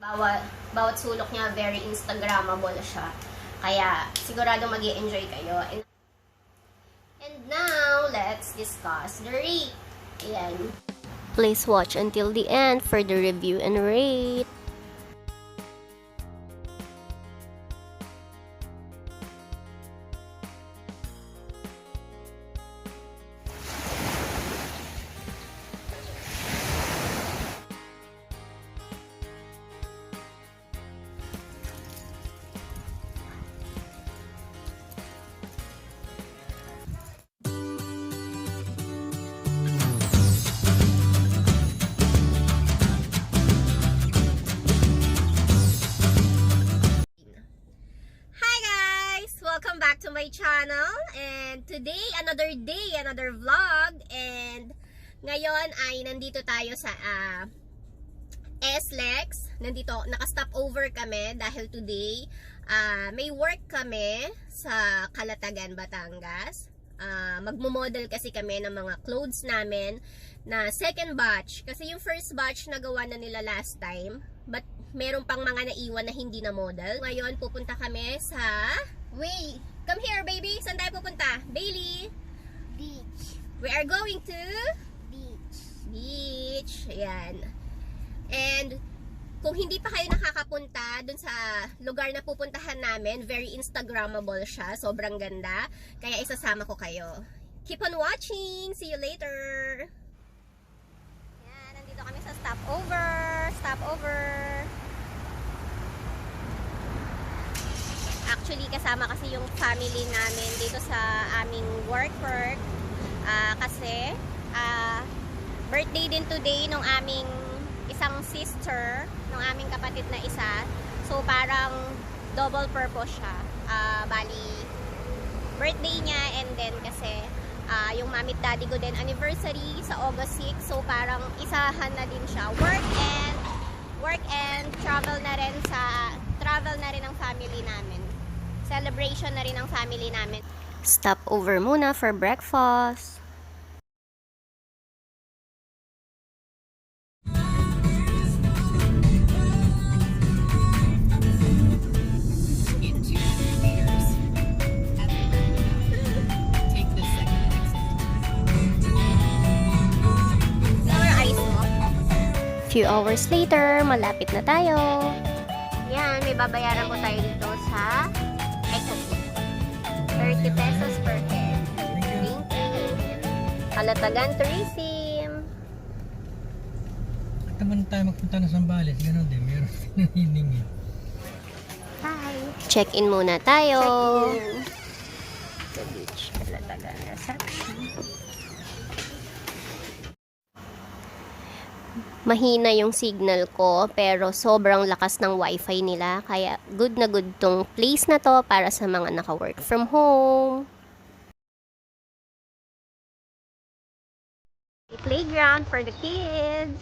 Bawat sulok niya, very Instagrammable siya. Kaya, sigurado mag-i-enjoy kayo. And now, let's discuss the rate. Ayan. Please watch until the end for the review and rate. Welcome back to my channel, and today another day, another vlog. And ngayon ay nandito tayo sa SLEX. Nandito, naka-stop over kami dahil today may work kami sa Calatagan, Batangas. Magmo-model kasi kami ng mga clothes namin na second batch, kasi yung first batch nagawa na nila last time, but meron pang mga naiwan na hindi na model. Ngayon pupunta kami sa come here, baby. Saan tayo pupunta? Bailey? Beach. We are going to Beach. Ayan. And kung hindi pa kayo nakakapunta dun sa lugar na pupuntahan namin, very Instagrammable siya. Sobrang ganda. Kaya isasama ko kayo. Keep on watching. See you later. Ayan, nandito kami sa stopover. Actually, kasama kasi yung family namin dito sa aming work. Kasi birthday din today nung aming isang sister, nung aming kapatid na isa. So parang double purpose siya. Bali, birthday niya, and then kasi yung mami at daddy ko din anniversary sa August 6. So parang isahan na din siya. Work and travel na rin ang family namin. Celebration na rin ang family namin. Stop over muna for breakfast. Few hours later, malapit na tayo. Yan, may babayaran po tayo dito sa EcoFood. 30 pesos per head. Thank you. Calatagan Tourism. Bakit naman tayo magpunta na Zambales? Ganon din, meron hinihingi. Hi. Check-in muna tayo. The beach, Calatagan reception. Mahina yung signal ko, pero sobrang lakas ng wifi nila. Kaya good na good tong place na to para sa mga naka-work from home. A playground for the kids.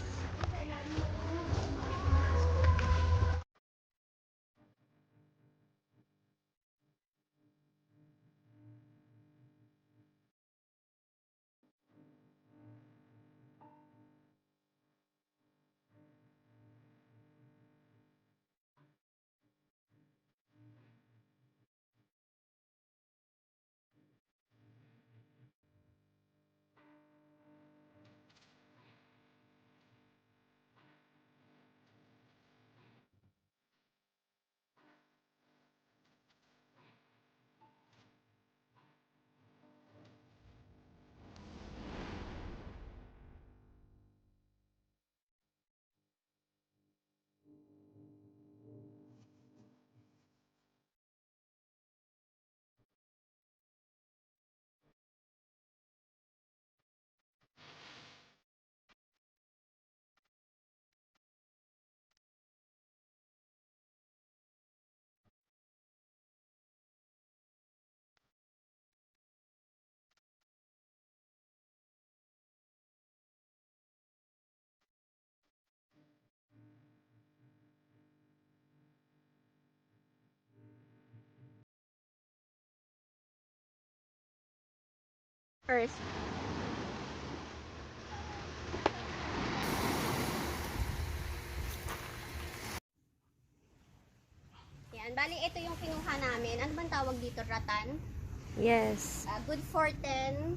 First. Yan, bali ito yung kinuha namin. Ano bang tawag dito? Ratan? Yes. Good for 10.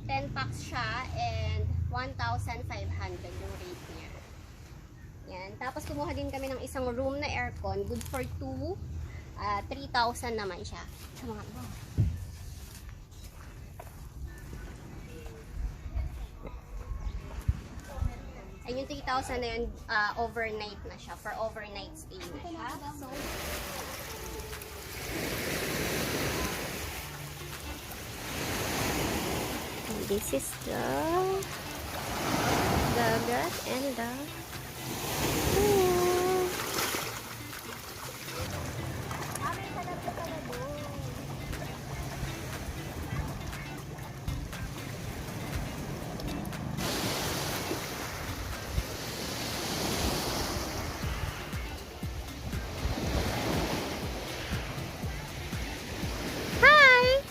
10 packs siya and 1,500 yung rate niya. Yan. Tapos kumuha din kami ng isang room na aircon. Good for 2. 3,000 naman siya. Sa mga ay yung 3,000 na yun, overnight na siya. For overnight stay na siya. So, This is the dagat and the pool. Hi!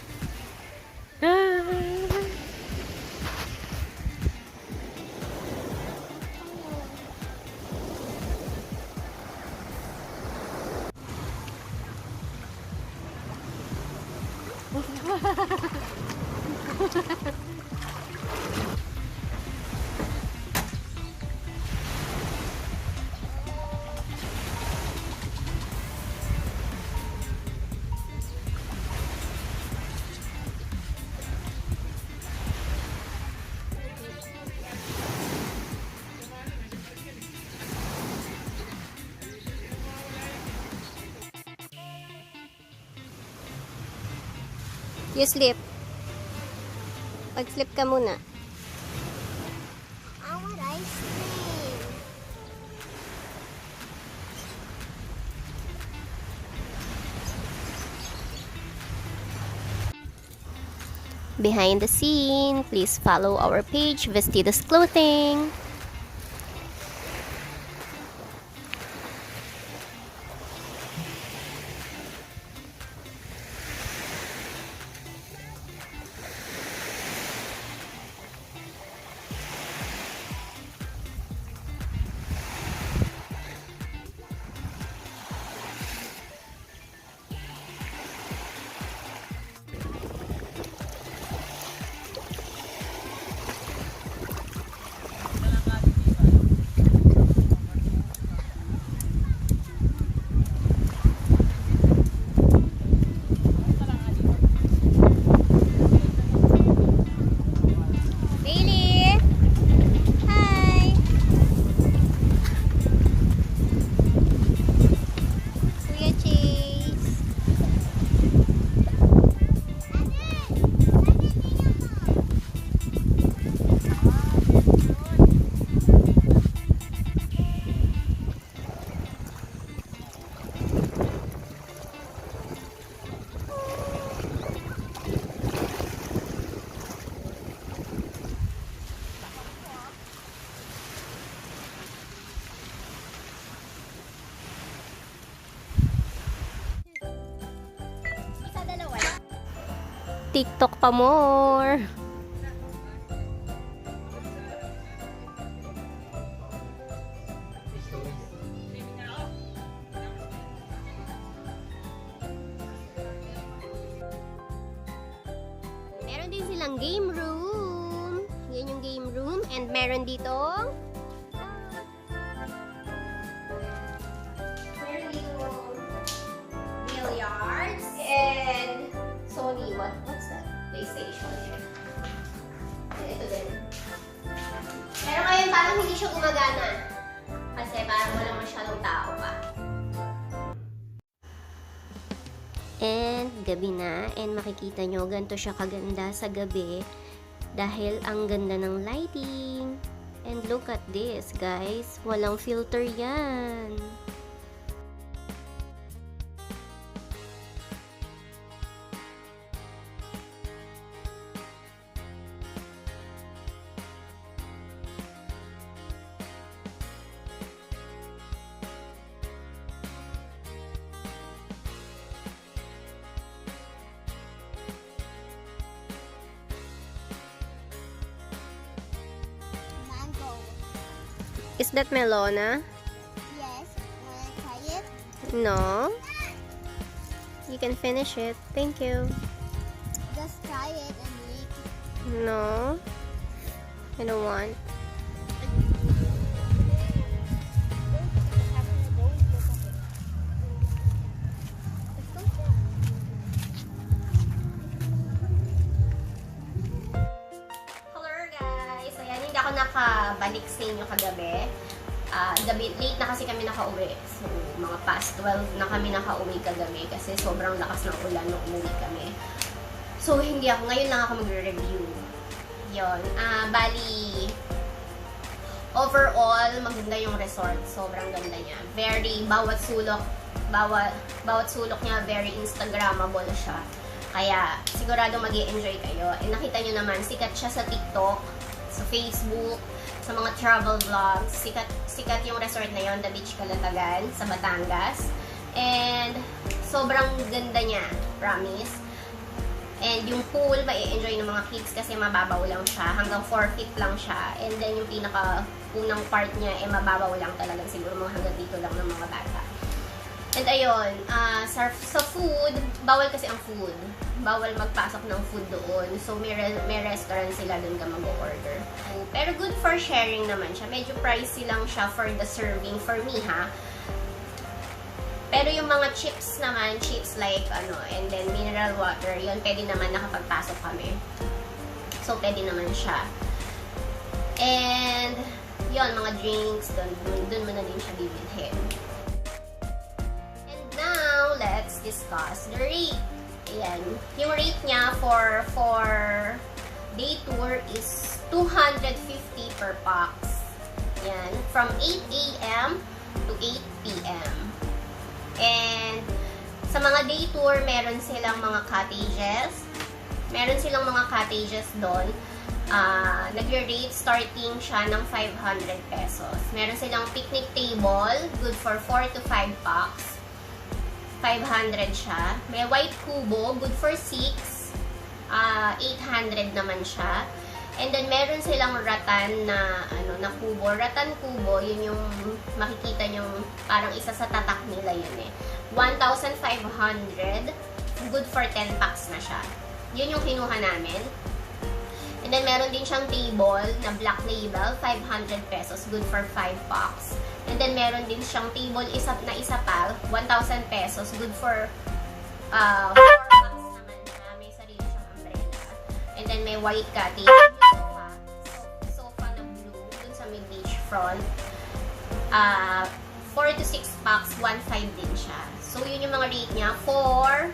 you sleep. Pag-sleep ka muna. I want ice cream. Behind the scene, please follow our page, Vestidas Clothing. Bailey! Hi! Kuya Chase! Isa dalawa. TikTok pa more. Meron din silang game room. Yan yung game room. And meron dito billiards and Sony. What's that? PlayStation. And ito din. Pero ngayon parang hindi siya gumagana. Kasi parang walang masyadong tao pa. And gabi na, and makikita nyo ganito siya kaganda sa gabi dahil ang ganda ng lighting. And look at this guys, walang filter yan. Mango. Is that Melona? Yes. Wanna try it? No? You can finish it. Thank you. Just try it and make. No. I don't want. Hello guys! Ayan, hindi ako nakabalik sa inyo kagabi. Late na kasi kami nakauwi. So, mga past 12 na kami nakauwi kagabi kasi sobrang lakas ng ulan nung umuwi kami. So, ngayon lang ako magre-review. Yun. Bali, overall, maganda yung resort. Sobrang ganda niya. Bawat sulok niya, very Instagrammable siya. Kaya, sigurado mag-i-enjoy kayo. And nakita nyo naman, sikat siya sa TikTok, sa Facebook, sa mga travel vlogs. Sikat yung resort na yon, The Beach Calatagan, sa Batangas. And, sobrang ganda niya, promise. And yung pool, mai-enjoy ng mga kids kasi mababaw lang siya. Hanggang 4 feet lang siya. And then yung pinaka-unang part niya, mababaw lang talaga. Siguro mga hanggang dito lang ng mga bata. And ayun, sa food, bawal kasi ang food. Bawal magpasok ng food doon. So may restaurant sila doon ka mag-order. Pero good for sharing naman siya. Medyo pricey lang siya for the serving for me ha. Pero yung mga chips naman, chips like and then mineral water, yun pwede naman nakapagpasok kami. So pwede naman siya. And yun, mga drinks, doon mo na din siya bibilhin. And now, let's discuss the rate. Ayan. Yung rate niya for day tour is 250 per pax. Yan. From 8 a.m. to 8 p.m. And sa mga day tour, meron silang mga cottages. Meron silang mga cottages doon. Nag-rate starting siya ng 500 pesos. Meron silang picnic table, good for 4 to 5 packs. 500 siya. May white kubo, good for 6. 800 naman siya. And then, meron silang ratan na kubo. Ratan kubo, yun yung makikita yung parang isa sa tatak nila yun eh. 1,500. Good for 10 packs na siya. Yun yung kinuha namin. And then, meron din siyang table na black label, 500 pesos. Good for 5 packs. And then, meron din siyang table isa pa, 1,000 pesos. Good for 4 packs naman siya. May sarili siyang umbrella. And then, may white cottage. Sofa na blue. Dun sa may beach front. 4 to 6 packs, 1,500 din siya. So, yun yung mga rate niya for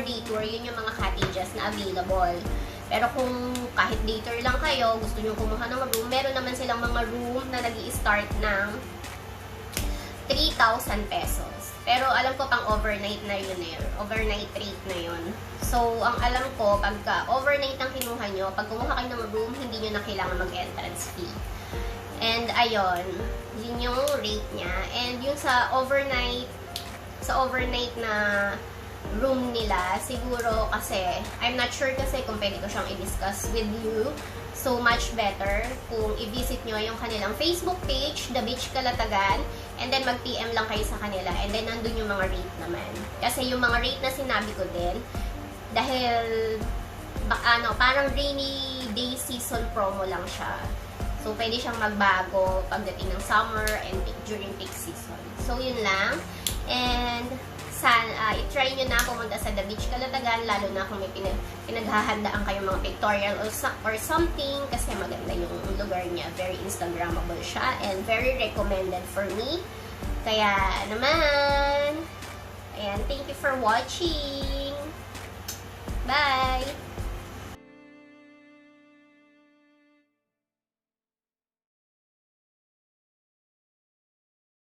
day tour. Yun yung mga cottages na available. Pero kung kahit day tour lang kayo, gusto nyo kumuha ng room, meron naman silang mga room na nag-i-start ng 3,000 pesos. Pero alam ko pang overnight na yun eh. Overnight rate na yun. So, ang alam ko, pagka overnight ang kinuha nyo, pag kumuha kayo ng room, hindi nyo na kailangan mag-entrance fee. And ayun, yun yung rate niya. And yung sa overnight na room nila, siguro kasi, I'm not sure kasi kung pwede ko siyang i-discuss with you. So, much better kung i-visit nyo yung kanilang Facebook page, The Beach Calatagan, and then mag-PM lang kayo sa kanila, and then nandun yung mga rate naman. Kasi yung mga rate na sinabi ko din, dahil, parang rainy day season promo lang siya. So, pwede siyang magbago pagdating ng summer and during peak season. So, yun lang. And, i-try nyo na pumunta sa The Beach Calatagan, lalo na kung may pinaghahandaan kayong mga pictorial or something, kasi maganda yung lugar niya. Very Instagrammable siya and very recommended for me. Kaya naman, ayan, thank you for watching. Bye!